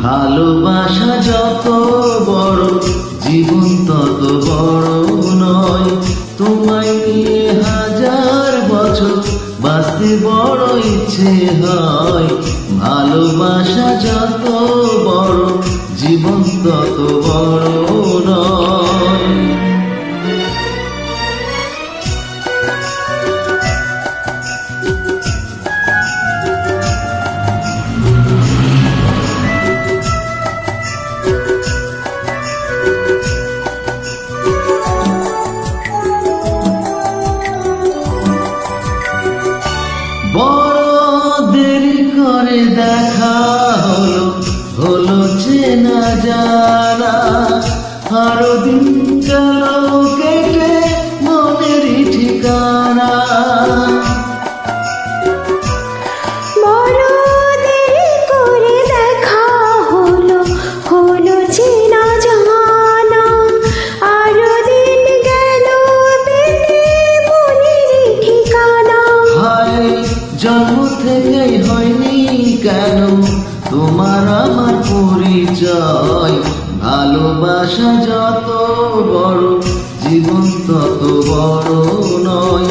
ভালোবাসা যত বড় জীবন তত বড় নয়। তোমায় নিয়ে হাজার বছর বাঁচতে বড় ইচ্ছে হয়। ভালোবাসা যত বড় জীবন তত বড় নয়। বড় দেরি করে দেখা হলো, হলো চেনা জানা। আরো দিন গেল কেটে মনেরই ঠিকানা। বড় দেরি করে দেখা হলো, হলো চেনা জানা। আরো দিন গেল পেটে মনেরই ঠিকানা। হায় জন্ম থেকেই হয়নি কেন তোমার আমার পরিচয়। ভালোবাসা যত বড় জীবন তত বড় নয়।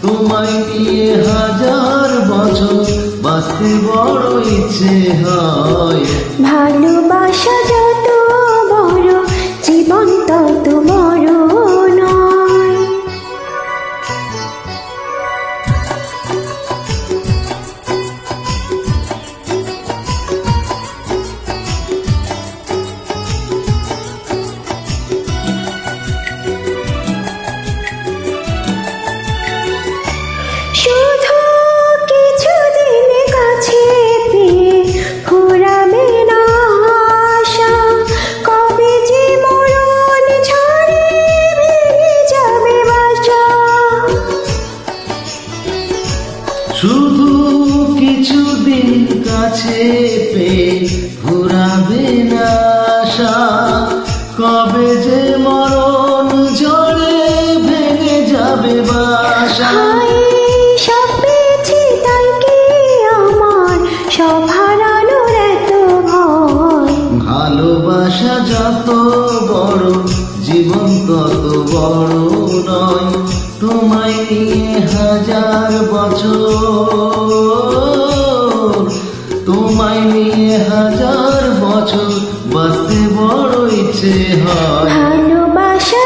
তোমায় নিয়ে হাজার বছর বাঁচতে বড় ইচ্ছে হয়। ভালোবাসা যত বড় জীবন তত বড় নয়। শুধু কিছুদিন কাছে পেয়ে ফুরাবে না আশা। কবে যে মরণ ঝড়ে ভেঙে যাবে বাসা। শুধু কিছুদিন কাছে পেয়ে ফুরাবে না আশা। কবে যে মরণ ঝড়ে ভেঙে যাবে বাসা। হায় সব পেয়েছি তাই কি আমার সব হারানোর এত ভয়। ভালোবাসা যত বড় জীবন তত বড় নয়। তোমায় নিয়ে হাজার বছর, তোমায় নিয়ে হাজার বছর বাঁচতে বড় ইচ্ছে হয়। ভালোবাসা